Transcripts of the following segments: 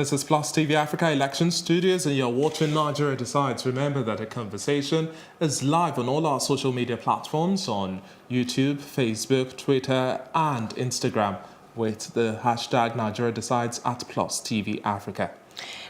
This is Plus TV Africa Election Studios, and you're watching Nigeria Decides. Remember that the conversation is live on all our social media platforms on YouTube, Facebook, Twitter, and Instagram with the hashtag Nigeria Decides at Plus TV Africa.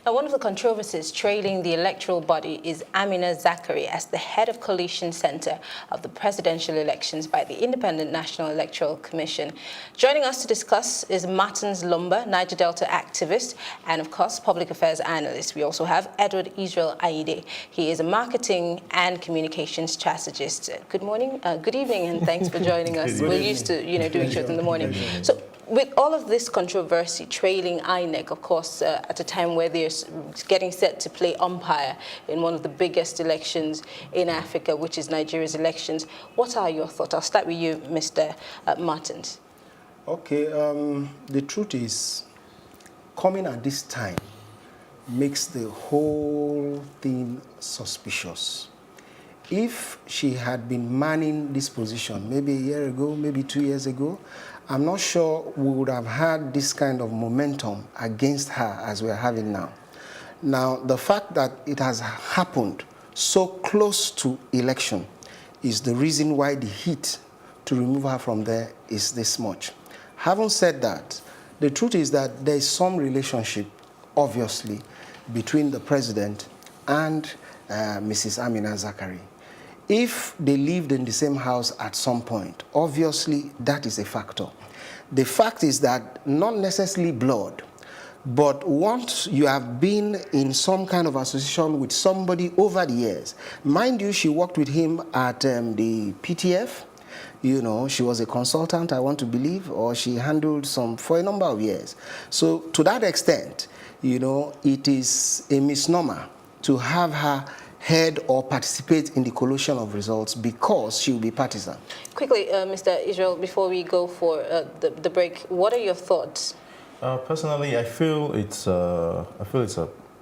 Now, one of the controversies trailing the electoral body is Amina Zakari as the head of Coalition Center of the presidential elections by the Independent National Electoral Commission. Joining us to discuss is Martins Lumba, Niger Delta activist, and of course, public affairs analyst. We also have Edward Israel Aide. He is a marketing and communications strategist. Good morning, good evening, and thanks for joining us. We're used to, doing shows in the morning. So, with all of this controversy trailing INEC, of course, at a time where they're getting set to play umpire in one of the biggest elections in Africa, which is Nigeria's elections, what are your thoughts? I'll start with you, Mr. Martins. Okay, the truth is, coming at this time makes the whole thing suspicious. If she had been manning this position maybe a year ago, maybe 2 years ago, I'm not sure we would have had this kind of momentum against her as we're having now. Now, the fact that it has happened so close to election is the reason why the heat to remove her from there is this much. Having said that, the truth is that there is some relationship, obviously, between the president and Mrs. Amina Zakari. If they lived in the same house at some point, obviously that is a factor. The fact is that not necessarily blood, but once you have been in some kind of association with somebody over the years, mind you, she worked with him at the PTF, she was a consultant, I want to believe, or she handled some for a number of years. So to that extent, it is a misnomer to have her head or participate in the collation of results because she will be partisan. Quickly, Mr. Israel, before we go for the break, what are your thoughts? Personally, I feel it's a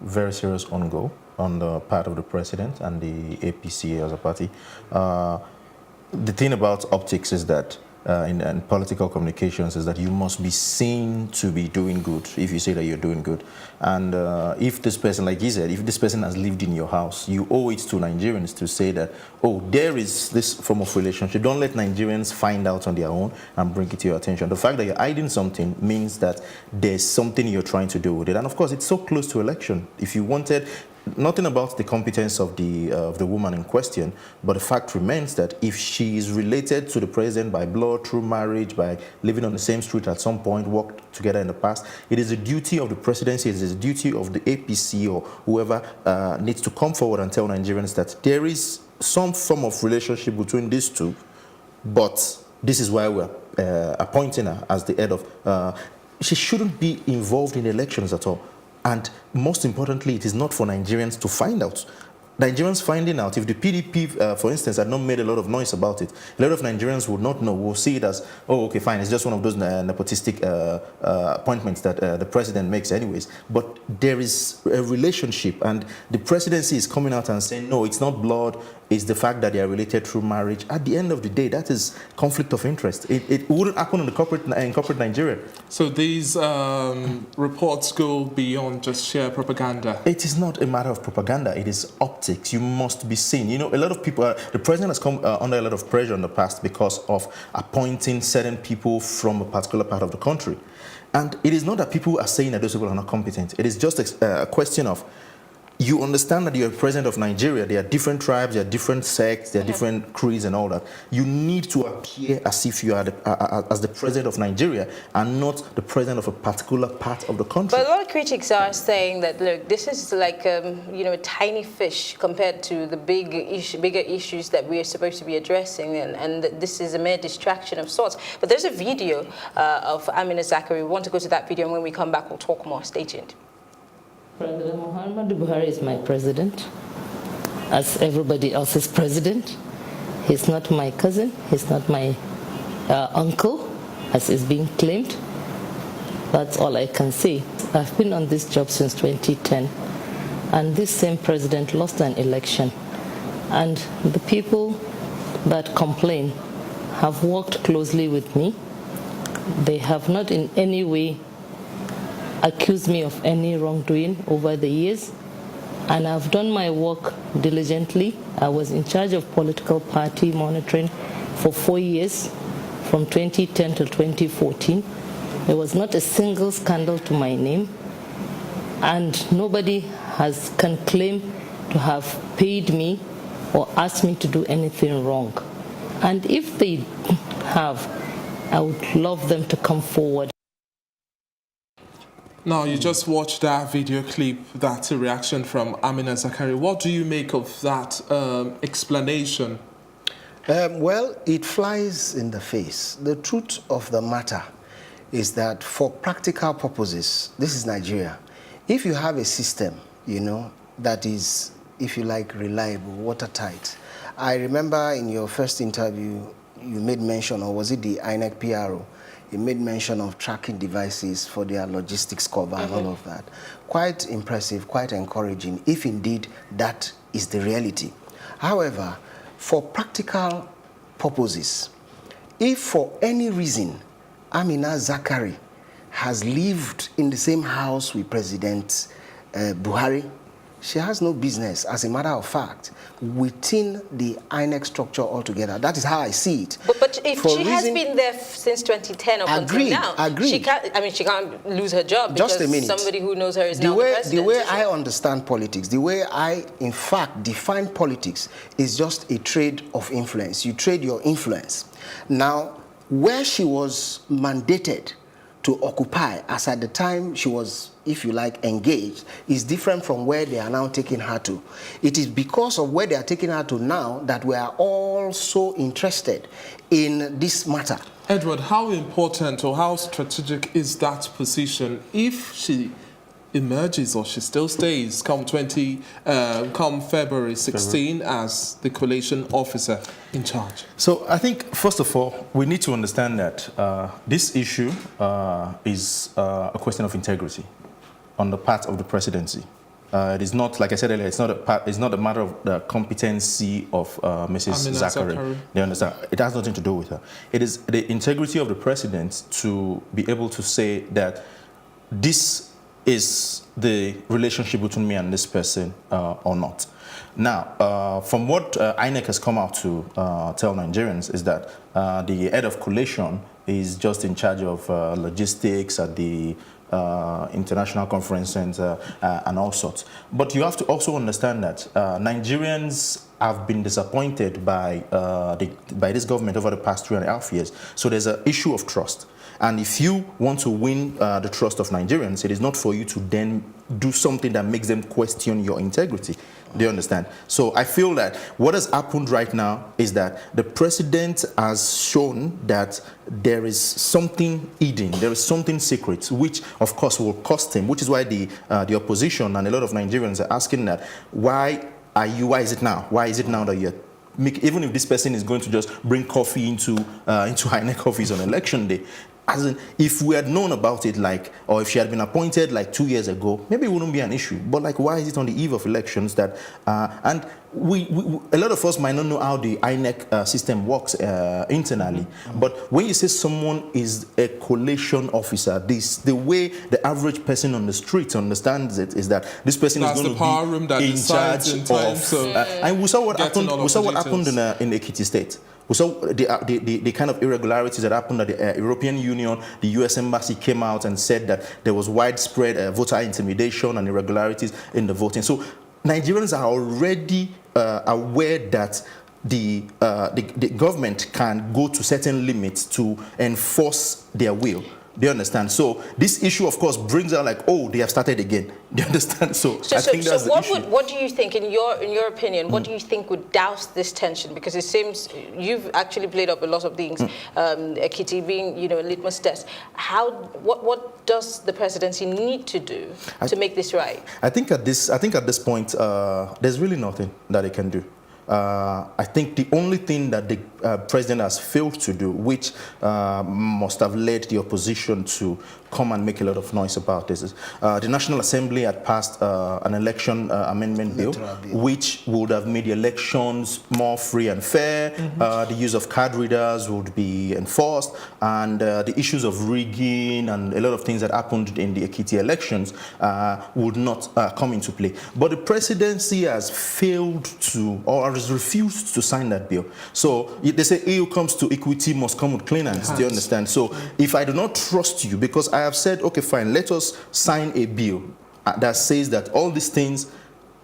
very serious on-go on the part of the president and the APC as a party. The thing about optics is that in political communications is that you must be seen to be doing good if you say that you're doing good. And if this person, like he said, if this person has lived in your house, you owe it to Nigerians to say that, oh, there is this form of relationship. Don't let Nigerians find out on their own and bring it to your attention. The fact that you're hiding something means that there's something you're trying to do with it. And of course, it's so close to election. If you wanted nothing about the competence of the woman in question, but the fact remains that if she is related to the president by blood, through marriage, by living on the same street at some point, worked together in the past, it is a duty of the presidency, it is a duty of the APC or whoever needs to come forward and tell Nigerians that there is some form of relationship between these two, but this is why we're appointing her as the head of... she shouldn't be involved in elections at all. And most importantly, it is not for Nigerians to find out. Nigerians finding out, if the PDP, for instance, had not made a lot of noise about it, a lot of Nigerians would not know, will see it as, oh, okay, fine, it's just one of those nepotistic appointments that the president makes anyways. But there is a relationship, and the presidency is coming out and saying, no, it's not blood, it's the fact that they are related through marriage. At the end of the day, that is conflict of interest. It wouldn't happen in corporate Nigeria. So these reports go beyond just sheer propaganda? It is not a matter of propaganda, it is optics. You must be seen. A lot of people, the president has come under a lot of pressure in the past because of appointing certain people from a particular part of the country. And it is not that people are saying that those people are not competent. It is just a question of, you understand that you're president of Nigeria. There are different tribes, there are different sects, there are different creeds and all that. You need to appear as if you are as the president of Nigeria and not the president of a particular part of the country. But a lot of critics are saying that, look, this is like, a tiny fish compared to the bigger issues that we are supposed to be addressing, and this is a mere distraction of sorts. But there's a video of Amina Zakari. We want to go to that video, and when we come back, we'll talk more. Stay tuned. President Muhammadu Buhari is my president, as everybody else is president. He's not my cousin, he's not my uncle, as is being claimed. That's all I can say. I've been on this job since 2010, and this same president lost an election. And the people that complain have worked closely with me. They have not in any way accuse me of any wrongdoing over the years. And I've done my work diligently. I was in charge of political party monitoring for 4 years, from 2010 to 2014. There was not a single scandal to my name, and nobody can claim to have paid me or asked me to do anything wrong. And if they have, I would love them to come forward. Now, you just watched that video clip, that's a reaction from Amina Zakari. What do you make of that explanation? Well, it flies in the face. The truth of the matter is that for practical purposes, this is Nigeria. If you have a system, that is, if you like, reliable, watertight. I remember in your first interview, you made mention, or was it the INEC PRO? You made mention of tracking devices for their logistics cover and all of that. Quite impressive, quite encouraging, if indeed that is the reality. However, for practical purposes, if for any reason Amina Zakari has lived in the same house with President Buhari, she has no business, as a matter of fact, within the INEC structure altogether. That is how I see it. But if she has been there since 2010 up until now, she can't lose her job Just because a minute. somebody who knows her is now the president. The way I understand politics, the way I, in fact, define politics is just a trade of influence. You trade your influence. Now, where she was mandated to occupy, as at the time she was, if you like, engaged, is different from where they are now taking her to. It is because of where they are taking her to now that we are all so interested in this matter. Edward, how important or how strategic is that position if she emerges or she still stays come February 16 as the coalition officer in charge? So I think, first of all, we need to understand that this issue is a question of integrity on the part of the presidency. It is not, like I said earlier, it's not a matter of the competency of Mrs. Zakari. They understand. It has nothing to do with her. It is the integrity of the president to be able to say that this is the relationship between me and this person or not. Now, from what INEC has come out to tell Nigerians is that the head of coalition is just in charge of logistics at the international conference center and all sorts. But you have to also understand that Nigerians have been disappointed by this government over the past 3.5 years. So there's an issue of trust. And if you want to win the trust of Nigerians, it is not for you to then do something that makes them question your integrity. Do you understand? So I feel that what has happened right now is that the president has shown that there is something hidden, there is something secret, which of course will cost him, which is why the opposition and a lot of Nigerians are asking that, why is it now? Why is it now that you're even if this person is going to just bring coffee into INEC office on election day? As in, if we had known about it, or if she had been appointed 2 years ago, maybe it wouldn't be an issue. But why is it on the eve of elections that, and a lot of us might not know how the INEC system works internally. But when you say someone is a collation officer, the way the average person on the street understands it is that this person is going to be in charge of. And we saw what happened. We saw what happened in Ekiti State. We saw the kind of irregularities that happened at the European Union. The US Embassy came out and said that there was widespread voter intimidation and irregularities in the voting. So Nigerians are already aware that the government can go to certain limits to enforce their will. Do you understand? So this issue, of course, brings out they have started again. Do you understand? So I think that's the issue. What do you think, in your opinion, what do you think would douse this tension? Because it seems you've actually played up a lot of things, Ekiti being, a litmus test. What does the presidency need to do to make this right? I think at this point, there's really nothing that they can do. I think the only thing that the president has failed to do, which must have led the opposition to come and make a lot of noise about this, is the National Assembly had passed an election amendment bill, which would have made the elections more free and fair. The use of card readers would be enforced, and the issues of rigging and a lot of things that happened in the Ekiti elections would not come into play. But the presidency has failed to, or has refused to sign that bill. So they say, "He who comes to equity must come with clean hands." Do you understand? So if I do not trust you, because I have said, okay, fine, let us sign a bill that says that all these things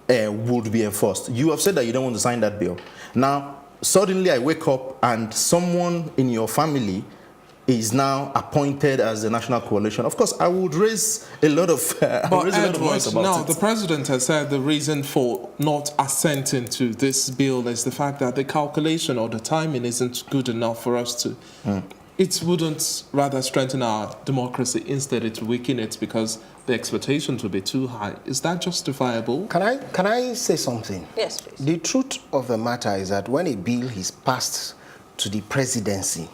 would be enforced. You have said that you don't want to sign that bill. Now, suddenly I wake up and someone in your family is now appointed as the National Coalition. Of course, I would raise a lot of noise about now it. the president has said the reason for not assenting to this bill is the fact that the calculation or the timing isn't good enough for us to. It wouldn't rather strengthen our democracy. Instead, it would weaken it because the expectations would be too high. Is that justifiable? Can I say something? Yes, please. The truth of the matter is that when a bill is passed to the presidency,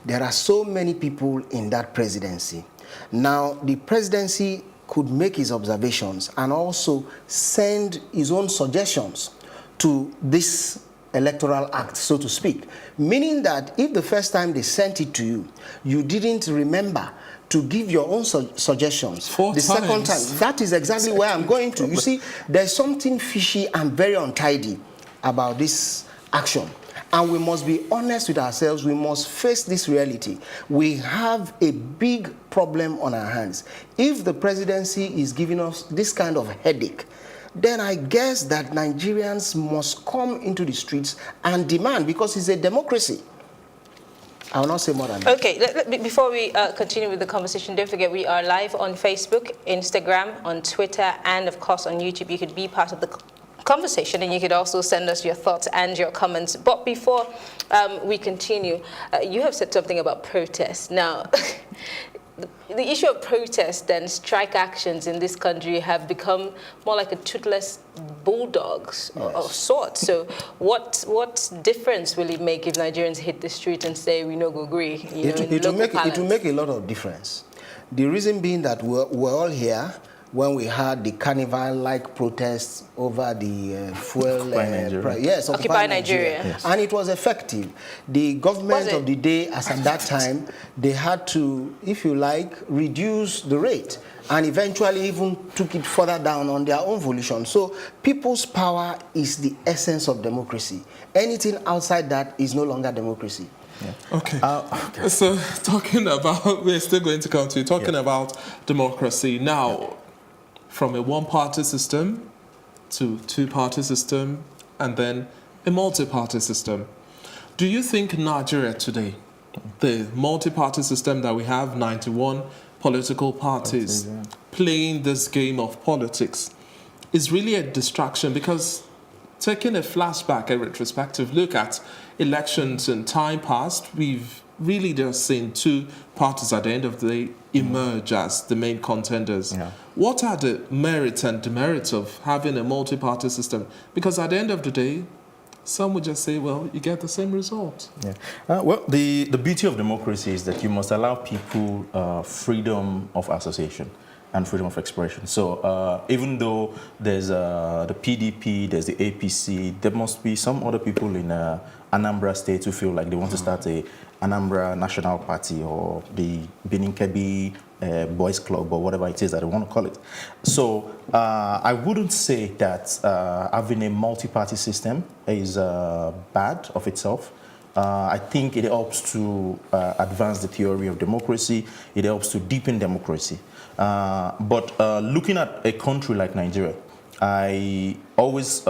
there are so many people in that presidency. Now, the presidency could make his observations and also send his own suggestions to this electoral act, so to speak. Meaning that if the first time they sent it to you, you didn't remember to give your own suggestions. Four the second times. time, that is exactly where I'm going to. You see, there's something fishy and very untidy about this action. And we must be honest with ourselves. We must face this reality. We have a big problem on our hands. If the presidency is giving us this kind of headache, then I guess that Nigerians must come into the streets and demand, because it's a democracy. I will not say more than that. Okay, before we continue with the conversation, don't forget we are live on Facebook, Instagram, on Twitter, and of course on YouTube. You could be part of the conversation, and you could also send us your thoughts and your comments. But before we continue, you have said something about protest. Now, the issue of protest and strike actions in this country have become more like a toothless bulldogs of sorts. So what difference will it make if Nigerians hit the street and say we no go agree? It will make a lot of difference. The reason being that we're all here when we had the carnival-like protests over the fuel Occupy Nigeria. Yes. And it was effective. The government of the day, as at that time, they had to, if you like, reduce the rate, and eventually even took it further down on their own volition. So people's power is the essence of democracy. Anything outside that is no longer democracy. Yeah. Okay. So talking about, we're still going to come to talking about democracy now. From a one-party system to two-party system and then a multi-party system. Do you think Nigeria today, the multi-party system that we have, 91 political parties playing this game of politics, is really a distraction? Because taking a flashback, a retrospective look at elections in time past, we've really just seen two parties at the end of the day emerge as the main contenders. Yeah. What are the merits and demerits of having a multi-party system? Because at the end of the day, some would just say, well, you get the same result. Yeah. Well, the beauty of democracy is that you must allow people freedom of association and freedom of expression. So even though there's the PDP, there's the APC, there must be some other people in Anambra State who feel like they want to start a Anambra National Party or the Benin Kebbi Boys Club or whatever it is that they want to call it. So I wouldn't say that having a multi-party system is bad of itself. I think it helps to advance the theory of democracy. It helps to deepen democracy. But looking at a country like Nigeria, I always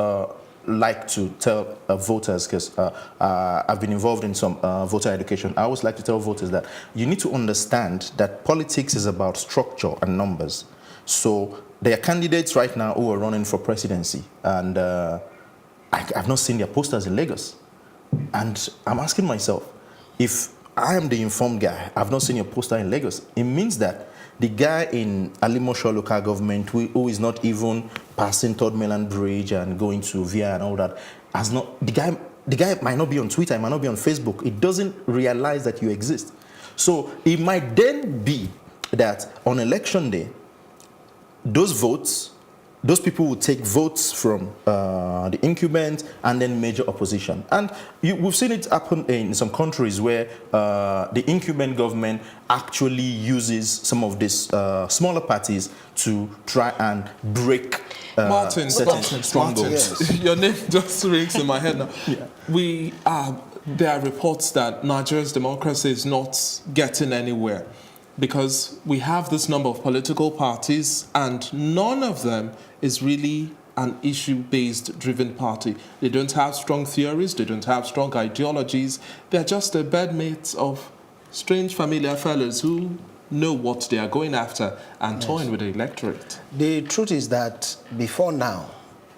like to tell voters, because I've been involved in some voter education, I always like to tell voters that you need to understand that politics is about structure and numbers. So there are candidates right now who are running for presidency, and I've not seen their posters in Lagos. And I'm asking myself, if I am the informed guy, I've not seen your poster in Lagos, it means that the guy in Alimosho local government who is not even passing Third Mainland Bridge and going to VIA and all that, has not, the guy might not be on Twitter, he might not be on Facebook. It doesn't realize that you exist. So it might then be that on election day, those people will take votes from the incumbent and then major opposition. And we've seen it happen in some countries where the incumbent government actually uses some of these smaller parties to try and break Martin, certain strongholds. Yes. Your name just rings in my head now. There are reports that Nigeria's democracy is not getting anywhere because we have this number of political parties and none of them is really an issue-based driven party. They don't have strong theories, they don't have strong ideologies. They're just the bedmates of strange familiar fellows who know what they are going after and toying with the electorate. The truth is that before now,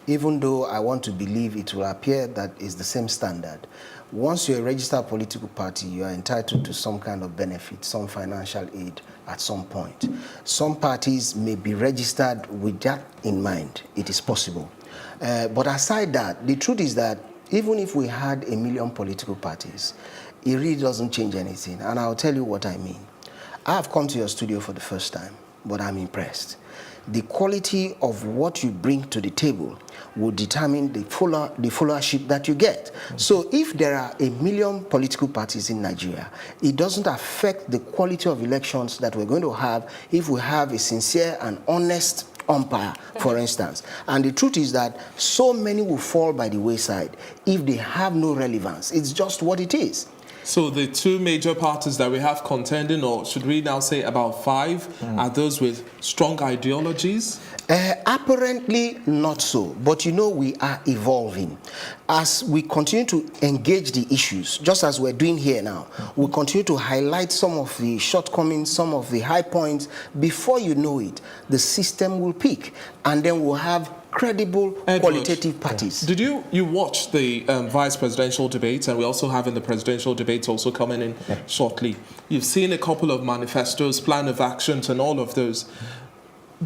even though I want to believe it will appear that it's the same standard, once you're a registered political party, you are entitled to some kind of benefit, some financial aid at some point. Some parties may be registered with that in mind. It is possible. But aside that, the truth is that even if we had 1 million political parties, it really doesn't change anything. And I'll tell you what I mean. I have come to your studio for the first time, but I'm impressed. The quality of what you bring to the table will determine the followership that you get. So if there are 1 million political parties in Nigeria, it doesn't affect the quality of elections that we're going to have if we have a sincere and honest umpire, for instance. And the truth is that so many will fall by the wayside if they have no relevance. It's just what it is. So the two major parties that we have contending, or should we now say about 5, are those with strong ideologies? Apparently not so, but you know we are evolving. As we continue to engage the issues, just as we're doing here now, we continue to highlight some of the shortcomings, some of the high points. Before you know it, the system will peak, and then we'll have credible, qualitative parties. Did you watch the vice presidential debate, and we also have in the presidential debates also coming in shortly? You've seen a couple of manifestos, plan of actions, and all of those.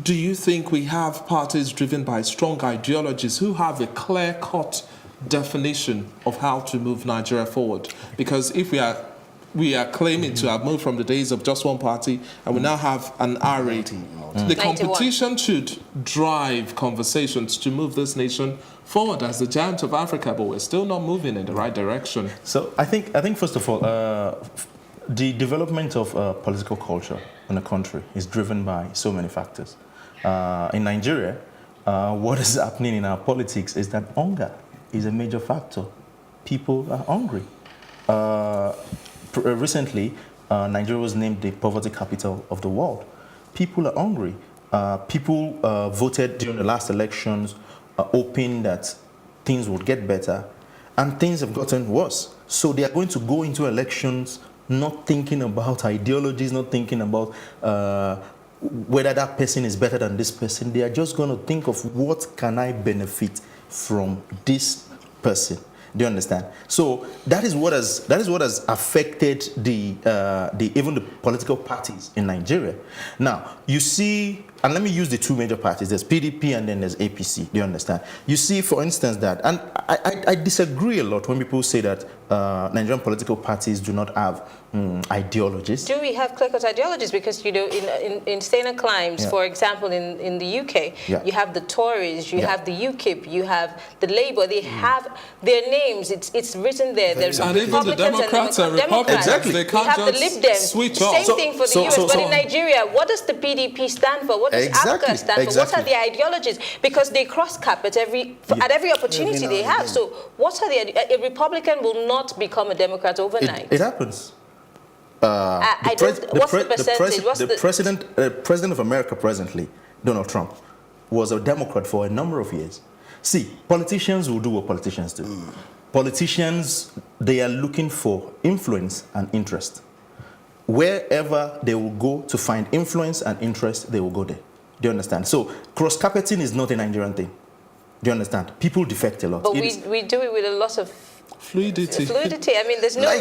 Do you think we have parties driven by strong ideologies who have a clear-cut definition of how to move Nigeria forward? Because if we are claiming to have moved from the days of just one party, and we now have an array. The competition should drive conversations to move this nation forward as the giant of Africa, but we're still not moving in the right direction. So I think first of all, the development of political culture in a country is driven by so many factors. In Nigeria, what is happening in our politics is that hunger is a major factor. People are hungry. Recently, Nigeria was named the poverty capital of the world. People are hungry. People voted during the last elections hoping that things would get better, and things have gotten worse. So they are going to go into elections not thinking about ideologies, not thinking about whether that person is better than this person. They are just going to think of what can I benefit from this person. Do you understand? So that is what has affected even the political parties in Nigeria. Now you see, and let me use the two major parties. There's PDP and then there's APC. Do you understand? You see, for instance, that, and I disagree a lot when people say that Nigerian political parties do not have ideologies. Do we have clear-cut ideologies? Because, you know, in Stena Climes, for example, in the UK, you have the Tories, you have the UKIP, you have the Labour. They have their names. It's written there. There's and even the Democrats and Republicans. Exactly. They can't have the just Lib Dems. switch off. Same thing for the US. But in Nigeria, what does the PDP stand for? What does APGA stand for? What are the ideologies? Because they cross-cap at every opportunity they have. So what are the... A Republican will not become a Democrat overnight. It happens. What's the percentage? The president of America presently, Donald Trump, was a Democrat for a number of years. See, politicians will do what politicians do. Politicians, they are looking for influence and interest. Wherever they will go to find influence and interest, they will go there. Do you understand? So cross-carpeting is not a Nigerian thing. Do you understand? People defect a lot. But we do it with a lot of fluidity. I mean, there's no...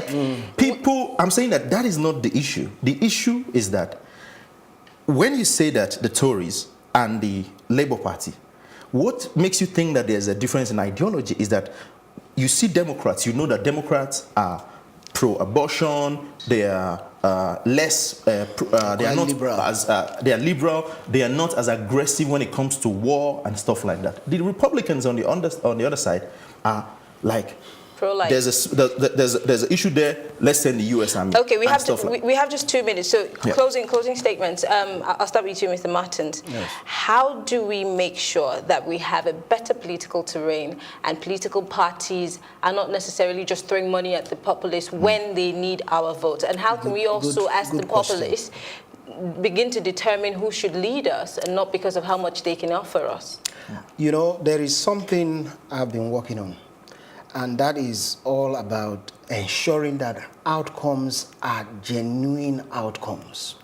People, I'm saying that is not the issue. The issue is that when you say that the Tories and the Labour Party, what makes you think that there's a difference in ideology is that you see Democrats, you know that Democrats are pro-abortion, they are less, they are not liberal. as, they are liberal, they are not as aggressive when it comes to war and stuff like that. The Republicans on the other side are like, pro-life. there's an issue there, let's send the U.S. Army. Okay, we have like have just 2 minutes. So yeah. closing statements. I'll start with you, Mr. Martins. Yes. How do we make sure that we have a better political terrain and political parties are not necessarily just throwing money at the populace when they need our vote? And how can we also, as the populace, begin to determine who should lead us and not because of how much they can offer us? You know, there is something I've been working on, and that is all about ensuring that outcomes are genuine outcomes.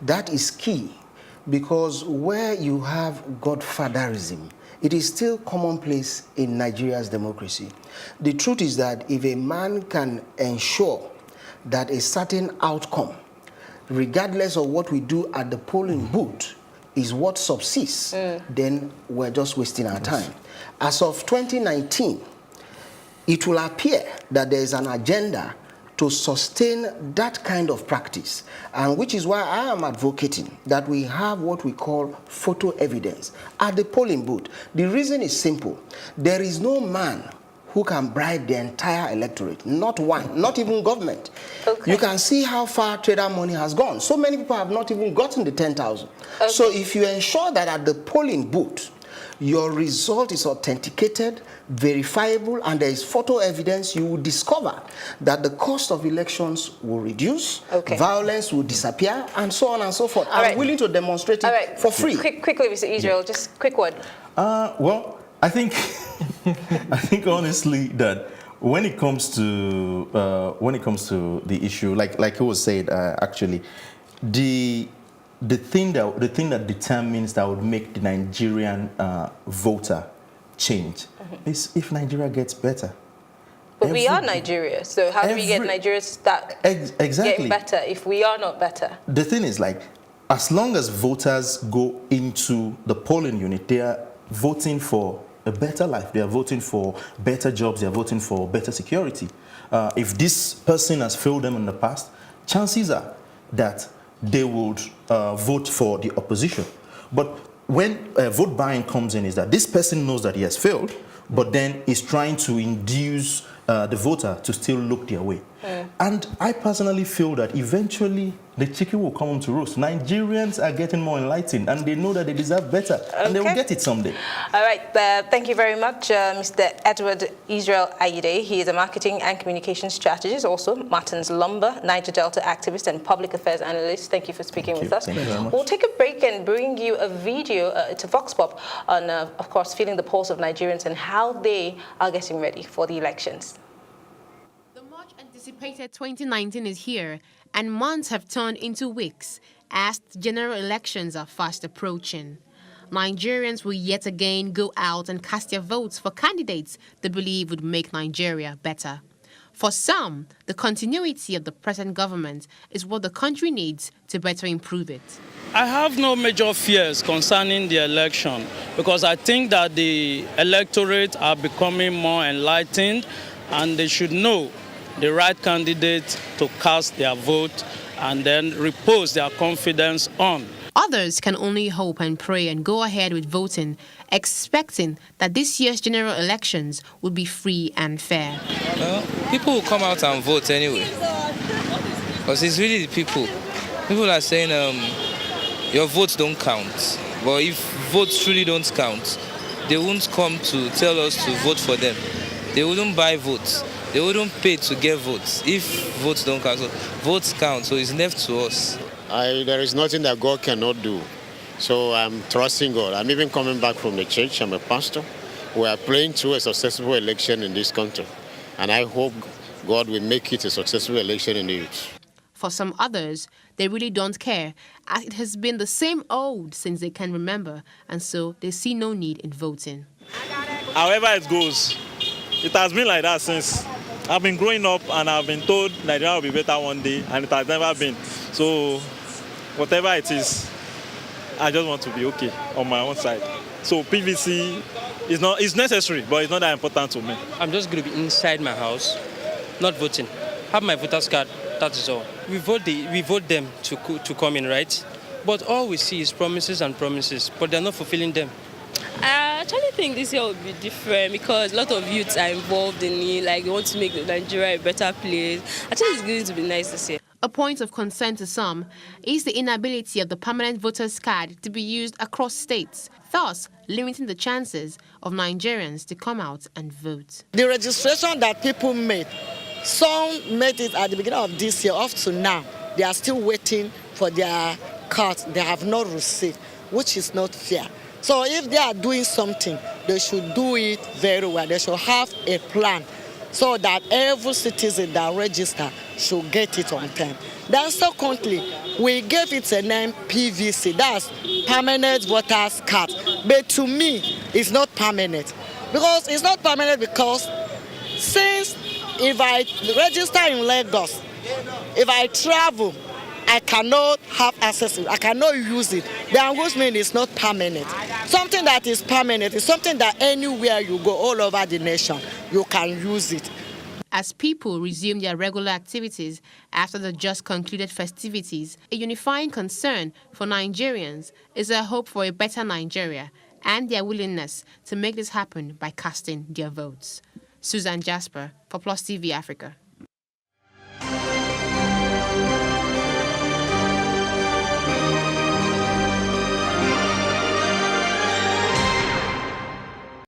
That is key, because where you have godfatherism, it is still commonplace in Nigeria's democracy. The truth is that if a man can ensure that a certain outcome, regardless of what we do at the polling booth, is what subsists, then we're just wasting our time. As of 2019, it will appear that there is an agenda to sustain that kind of practice, and which is why I am advocating that we have what we call photo evidence at the polling booth. The reason is simple. There is no man who can bribe the entire electorate, not one, not even government. Okay. You can see how far trader money has gone. So many people have not even gotten the 10,000. Okay. So if you ensure that at the polling booth, your result is authenticated, verifiable, and there is photo evidence, you will discover that the cost of elections will reduce, Okay. violence will disappear, and so on and so forth. I'm right. willing to demonstrate it for free. Quickly, Mr. Israel, just quick word. Well, I think, I think honestly that when it comes to the issue, like it was said, actually, the thing that determines that would make the Nigerian voter change is if Nigeria gets better. But we are Nigeria, so how do we get Nigeria to start exactly getting better if we are not better? The thing is, like, as long as voters go into the polling unit, they are voting for a better life. They are voting for better jobs. They are voting for better security. If this person has failed them in the past, chances are that they would vote for the opposition. But when vote buying comes in, is that this person knows that he has failed, but then is trying to induce the voter to still look their way. And I personally feel that eventually the chicken will come home to roost. Nigerians are getting more enlightened, and they know that they deserve better, and they will get it someday. All right, thank you very much, Mr. Edward Israel Ayide. He is a marketing and communications strategist, also Martins Lumber, Niger Delta activist and public affairs analyst. Thank you for speaking with us. Thank you very much. We'll take a break and bring you a video, it's a Vox Pop, on, of course, feeling the pulse of Nigerians and how they are getting ready for the elections. The much anticipated 2019 is here, and months have turned into weeks as the general elections are fast approaching. Nigerians will yet again go out and cast their votes for candidates they believe would make Nigeria better. For some, the continuity of the present government is what the country needs to better improve it. I have no major fears concerning the election because I think that the electorate are becoming more enlightened and they should know the right candidate to cast their vote and then repose their confidence on. Others can only hope and pray and go ahead with voting, expecting that this year's general elections will be free and fair. Well, people will come out and vote anyway, because it's really the people. People are saying your votes don't count, but if votes truly don't count, they won't come to tell us to vote for them. They wouldn't buy votes. They wouldn't pay to get votes if votes don't count. So votes count, so it's left to us. There is nothing that God cannot do. So I'm trusting God. I'm even coming back from the church. I'm a pastor. We are praying through a successful election in this country. And I hope God will make it a successful election in the youth. For some others, they really don't care, as it has been the same old since they can remember, and so they see no need in voting. However it goes, it has been like that since I've been growing up, and I've been told Nigeria will be better one day, and it has never been. So whatever it is, I just want to be okay on my own side. So PVC it's necessary, but it's not that important to me. I'm just going to be inside my house, not voting. Have my voter's card, that is all. We vote them to come in, right? But all we see is promises and promises, but they're not fulfilling them. I actually think this year will be different because a lot of youths are involved in it, like they want to make Nigeria a better place. I think it's going to be nice this year. A point of concern to some is the inability of the permanent voter's card to be used across states, thus limiting the chances of Nigerians to come out and vote. The registration that people made, some made it at the beginning of this year, up to now. They are still waiting for their cards. They have not received, which is not fair. So if they are doing something, they should do it very well. They should have a plan so that every citizen that register should get it on time. Then secondly, we gave it a name PVC, that's Permanent Voters Card. But to me, it's not permanent. Because it's not permanent because since if I register in Lagos, if I travel, I cannot have access to it. I cannot use it. The means is not permanent. Something that is permanent is something that anywhere you go all over the nation, you can use it. As people resume their regular activities after the just concluded festivities, a unifying concern for Nigerians is a hope for a better Nigeria and their willingness to make this happen by casting their votes. Susan Jasper for Plus TV Africa.